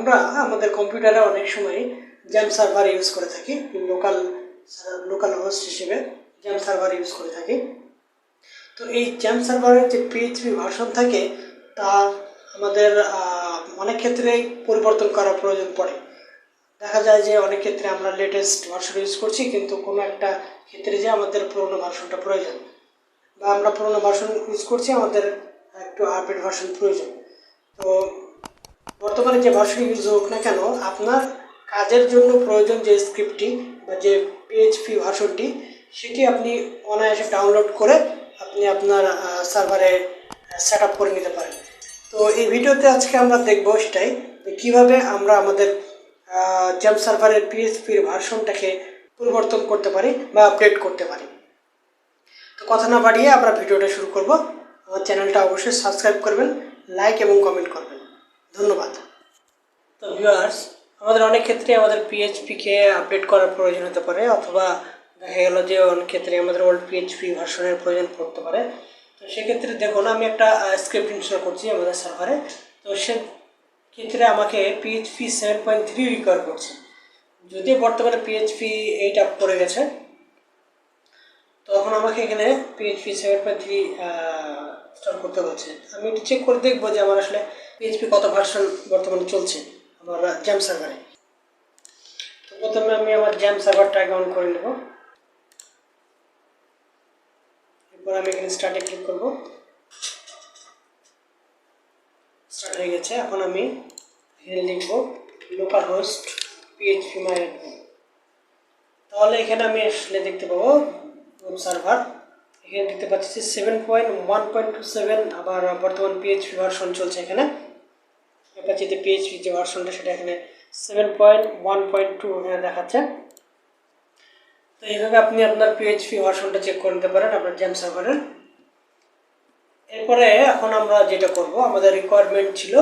আমরা আমাদের কম্পিউটারে অনেক সময় জ্যাম সার্ভার ইউজ করে থাকি, লোকাল হোস্ট হিসেবে জ্যাম সার্ভার ইউজ করে থাকি। তো এই জ্যাম সার্ভারের যে পিএইচপি ভার্সন থাকে তা আমাদের অনেক ক্ষেত্রেই পরিবর্তন করার প্রয়োজন পড়ে। দেখা যায় যে অনেক ক্ষেত্রে আমরা লেটেস্ট ভার্সন ইউজ করছি, কিন্তু কোনো একটা ক্ষেত্রে যে আমাদের পুরোনো ভার্সনটা প্রয়োজন, বা আমরা পুরোনো ভার্সন ইউজ করছি, আমাদের একটু আপডেট ভার্সন প্রয়োজন। তো বর্তমানে যে ভার্সন ইউজ হোক না কেন, আপনার কাজের জন্য প্রয়োজন যে স্ক্রিপ্টটি বা যে পিএইচপি ভার্সনটি, সেটি আপনি অনায়াসে ডাউনলোড করে আপনি আপনার সার্ভারে সেট আপ করে নিতে পারেন। তো এই ভিডিওতে আজকে আমরা দেখব সেটাই, কীভাবে আমরা আমাদের জ্যাম সার্ভারের পিএইচপির ভার্সনটাকে পরিবর্তন করতে পারি বা আপডেট করতে পারি। তো কথা না বাড়িয়ে আমরা ভিডিওটা শুরু করব। আমার চ্যানেলটা অবশ্যই সাবস্ক্রাইব করবেন, লাইক এবং কমেন্ট করবেন। ধন্যবাদ। তো ভিউয়ার্স, আমাদের অনেক ক্ষেত্রে আমাদের পিএইচপিকে আপডেট করার প্রয়োজন হতে পারে, অথবা দেখা গেল যে অনেক ক্ষেত্রে আমাদের ওল্ড পিএইচপি ভার্সনের প্রয়োজন পড়তে পারে। তো সেক্ষেত্রে দেখুন, আমি একটা স্ক্রিপ্ট ইনস্টল করছি আমাদের সার্ভারে। তো সে ক্ষেত্রে আমাকে পিএইচপি 7.3 রিকোয়ার করছে, যদিও বর্তমানে পিএইচপি 8 আপ করে গেছে। তখন আমাকে এখানে পিএইচপি 7.3 ইনস্টল করতে বলছে। আমি একটু চেক করে দেখবো যে আমার আসলে পিএইচপি কত ভার্সন বর্তমানে চলছে আমার জ্যাম সার্ভারে। তো প্রথমে আমি আমার জ্যাম সার্ভারটা অন করে নেব। এরপর আমি এখানে স্টার্টে ক্লিক করব। স্টার্ট হয়ে গেছে। এখন আমি এখানে লিখব লোকাল হোস্ট পিএইচপি মাই অ্যাডমিন। তাহলে এখানে আমি আসলে দেখতে পাবো ওয়েব সার্ভার। এখানে দেখতে পাচ্ছি 7.1.27, আবার বর্তমান পিএইচপি ভার্সন চলছে এখানে। অ্যাপাচিতে পিএইচপি যে ভার্সনটা সেটা এখানে 7.1.2 এখানে দেখাচ্ছে। তো এইভাবে আপনি আপনার পিএইচপি ভার্সনটা চেক করে নিতে পারেন আপনার জ্যাম সার্ভারের। এরপরে এখন আমরা যেটা করব, আমাদের রিকোয়ারমেন্ট ছিল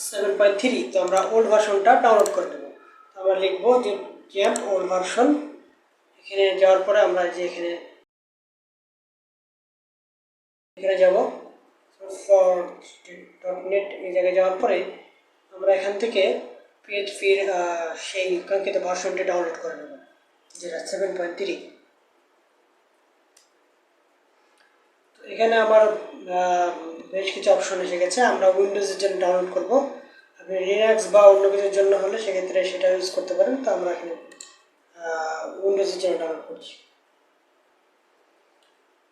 7.3, তো আমরা ওল্ড ভার্সনটা ডাউনলোড করে নেব। তো আমরা লিখবো যে জ্যাম ওল্ড ভার্সন। এখানে যাওয়ার পরে আমরা যে এখানে যাব .net, এই জায়গায় যাওয়ার পরে আমরা এখান থেকে পিএইচপির সেই কাঙ্ক্ষিত ভার্সনটি ডাউনলোড করে নেব, যেটা 7.3। তো এখানে আমার বেশ কিছু অপশন এসে গেছে। আমরা উইন্ডোজের জন্য ডাউনলোড করব। আপনি লিনাক্স বা অন্য কিছুর জন্য হলে সেক্ষেত্রে সেটা ইউজ করতে পারেন। তো আমরা এখানে উইন্ডোজের জন্য ডাউনলোড করছি।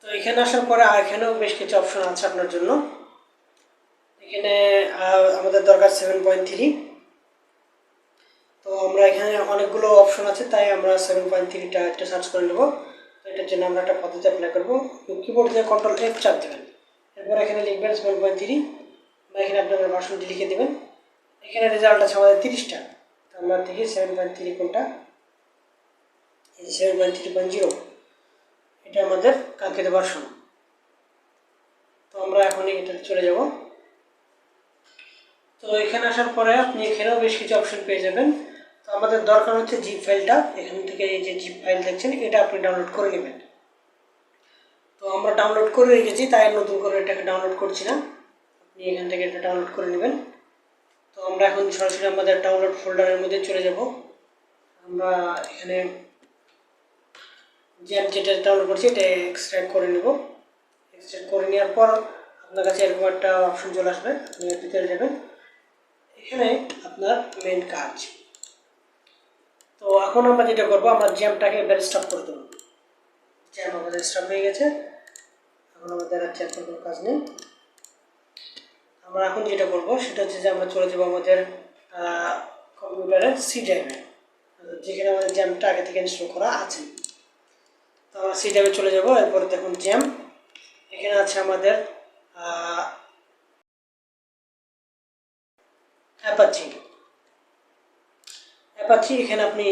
তো এখানে আসার পরে আর এখানেও বেশ কিছু অপশন আছে আপনার জন্য। এখানে আমাদের দরকার 7.3। তো আমরা এখানে অনেকগুলো অপশন আছে, তাই আমরা 7.3টা একটা সার্চ করে নেব। তো এটার জন্য আমরা একটা পদ্ধতি অ্যাপ্লাই করবো। কিবোর্ড দিয়ে Ctrl+F চাপ দেবেন। এরপর এখানে লিখবেন 7.3, বা এখানে আপনার ভার্সনটি লিখে দেবেন। এখানে রেজাল্ট আছে আমাদের 30টা। তো আমরা দেখি 7.3 কোনটা। এই 7.3.0, এটা আমাদের কাঙ্ক্ষিত ভার্সন। তো আমরা এখন এটা চলে যাব। তো এখানে আসার পরে আপনি এখানেও বেশ কিছু অপশন পেয়ে যাবেন। তো আমাদের দরকার হচ্ছে জিপ ফাইলটা। এখান থেকে এই যে জিপ ফাইল দেখছেন, এটা আপনি ডাউনলোড করে নেবেন। তো আমরা ডাউনলোড করে রেখেছি, তাই নতুন করে এটাকে ডাউনলোড করছি না। আপনি এখান থেকে এটা ডাউনলোড করে নেবেন। তো আমরা এখন সরাসরি আমাদের ডাউনলোড ফোল্ডারের মধ্যে চলে যাব। আমরা এখানে জ্যাম যেটা ডাউনলোড করছি এটা এক্সট্রাক্ট করে নেব। এক্সট্রাক্ট করে নেওয়ার পর আপনার কাছে এরকম একটা অপশন চলে আসবে, আপনি ভিতরে যাবেন। এখানে আপনার মেন কাজ। তো এখন আমরা যেটা করবো, আমরা জ্যামটাকে এবার স্টপ করে দেবো। জ্যাম আমাদের স্টপ হয়ে গেছে। এখন আমাদের আর জ্যাম কোনো কাজ নেই। আমরা এখন যেটা করবো সেটা হচ্ছে যে আমরা চলে যাবো আমাদের কম্পিউটারের সি ড্রাইভে, যেখানে আমাদের জ্যামটা আগে থেকে ইনস্টল করা আছে। তো আমরা সি ড্রাইভে চলে যাবো। এরপরে দেখুন জ্যাম, এখানে আছে আমাদের অ্যাপাচি। এখানে আপনি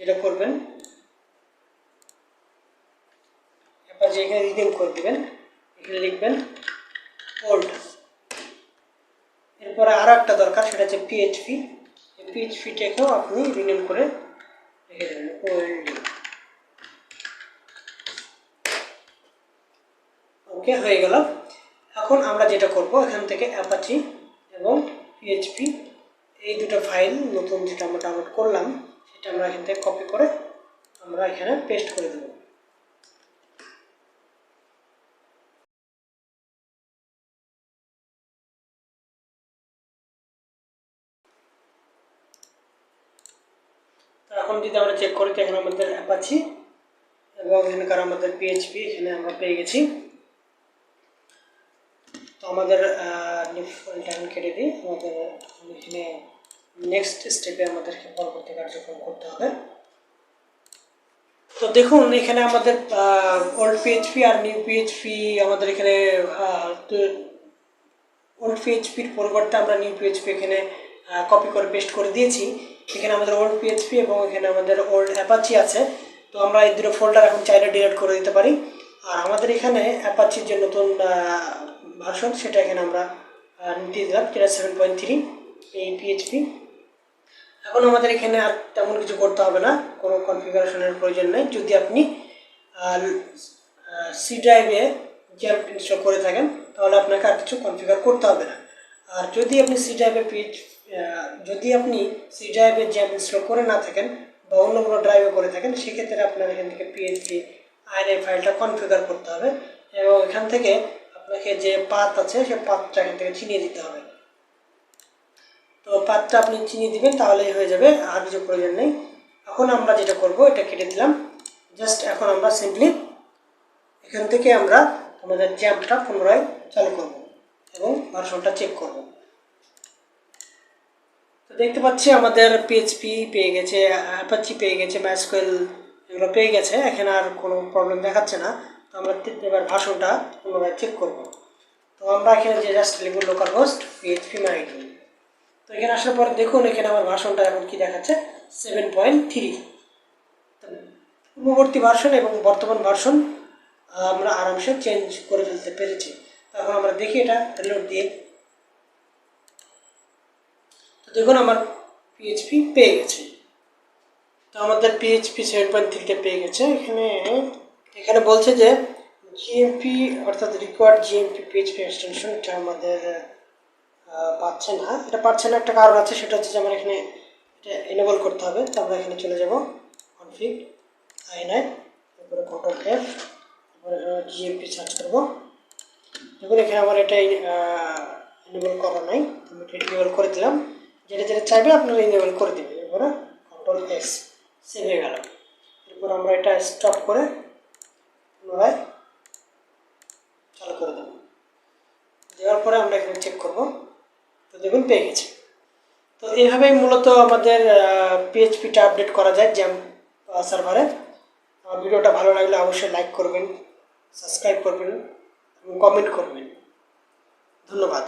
যেটা করবেন, অ্যাপাচি এখানে রিনেম করে দেবেন। এখানে লিখবেন ওল্ড। এরপরে আরও একটা দরকার, সেটা হচ্ছে পিএইচপি। এই পিএইচপিটাকেও আপনি রিনেম করে রেখে দেবেন ওএলডি। ওকে, হয়ে গেল। এখন আমরা যেটা করব, এখান থেকে অ্যাপাচি এবং পিএইচপি এই দুটো ফাইল নতুন যেটা আমরা ডাউনলোড করলাম সেটা আমরা এখান থেকে কপি করে আমরা এখানে পেস্ট করে দেব। তো এখন যদি আমরা চেক করি তো এখানে আমাদের অ্যাপাচি এবং এখানকার আমাদের পিএইচপি এখানে আমরা পেয়ে গেছি। তো আমাদের ফাইলটা এখন কেটে দিই। আমাদের এখানে নেক্সট স্টেপে আমাদেরকে পরবর্তী কার্যক্রম করতে হবে। তো দেখুন এখানে আমাদের ওল্ড পিএইচপি আর নিউ পিএইচপি আমাদের এখানে ওল্ড পিএইচপির পরিবর্তে আমরা নিউ পিএইচপি এখানে কপি করে পেস্ট করে দিয়েছি। এখানে আমাদের ওল্ড পিএইচপি এবং এখানে আমাদের ওল্ড অ্যাপাচি আছে। তো আমরা এই দুটো ফোল্ডার এখন চাইলে ডিলিট করে দিতে পারি। আর আমাদের এখানে অ্যাপাচির যে নতুন ভার্সন সেটা এখানে আমরা দিয়ে দিলাম, যেটা 7.3 এই পিএইচপি। এখন আমাদের এখানে আর তেমন কিছু করতে হবে না, কোনো কনফিগারেশনের প্রয়োজন নেই। যদি আপনি সি ড্রাইভে জ্যাম্প ইনস্টল করে থাকেন তাহলে আপনাকে আর কিছু কনফিগার করতে হবে না। আর যদি আপনি সি ড্রাইভে জ্যাম্প ইনস্টল করে না থাকেন বা অন্য কোনো ড্রাইভে করে থাকেন, সেক্ষেত্রে আপনার এখান থেকে পিএইচপি আইএনআই ফাইলটা কনফিগার করতে হবে এবং এখান থেকে আপনাকে যে পাথ আছে সে পাথটা এখান থেকে চিনিয়ে দিতে হবে। তো পাথটা আপনি চিনিয়ে দিবেন তাহলেই হয়ে যাবে, আর কিছু প্রয়োজন নেই। এখন আমরা যেটা করব এটা কেটে দিলাম। জাস্ট এখন আমরা সিম্পলি এখান থেকে আমরা আমাদের জ্যাম্পটা পুনরায় চালু করব এবং ভার্সনটা চেক করব। তো দেখতে পাচ্ছি আমাদের পিএইচপি পেয়ে গেছে, অ্যাপাচি পেয়ে গেছে, মাইস্কুয়েল এগুলো পেয়ে গেছে। এখানে আর কোনো প্রবলেম দেখাচ্ছে না। তো আমরা এবার ভার্সনটা পুনরায় চেক করব। তো আমরা এখানে যে জাস্ট লিখব লোকাল হোস্ট পিএইচপি মাইডি। তো এখানে আসার পর দেখুন এখানে আমার ভার্সনটা এখন কি দেখাচ্ছে, 7.3। তো পূর্ববর্তী ভার্সন এবং বর্তমান ভার্সন আমরা আরামসে চেঞ্জ করে ফেলতে পেরেছি। তখন আমরা দেখি এটা রিলোড দিয়ে। তো দেখুন আমার পিএইচপি পেয়ে গেছে। তো আমাদের পিএইচপি 7.3টা পেয়ে গেছে। এখানে বলছে যে জিএমপি অর্থাৎ রিকোয়ার্ড জিএমপি পিএইচপি এক্সটেনশন এটা আমাদের পাচ্ছে না। এটা পাচ্ছে না একটা কারণ আছে, সেটা হচ্ছে যে আমার এখানে এটা এনেবল করতে হবে। তো আমরা এখানে চলে যাব কনফিগ আইএনআই, তারপরে কন্ট্রোল এফ, তারপরে জিএমপি সার্চ করব। দেখুন এখানে আমার এটা এনেবল করা নাই, আমি এটা এনেবল করে দিলাম। যেটা যেটা চাইবে আপনারা এনেবল করে দেবেন। এরপরে কন্ট্রোল এস, সেভ হয়ে গেল। এরপর আমরা এটা স্টপ করে পুনরায় চালু করে দেব। দেওয়ার পরে আমরা এখানে চেক করব। তো দেখুন পেয়ে গেছি। তো এইভাবেই মূলত আমাদের পিএইচপিটা আপডেট করা যায় জ্যাম্প সার্ভারে। ভিডিওটা ভালো লাগলে অবশ্যই লাইক করবেন, সাবস্ক্রাইব করবেন এবং কমেন্ট করবেন। ধন্যবাদ।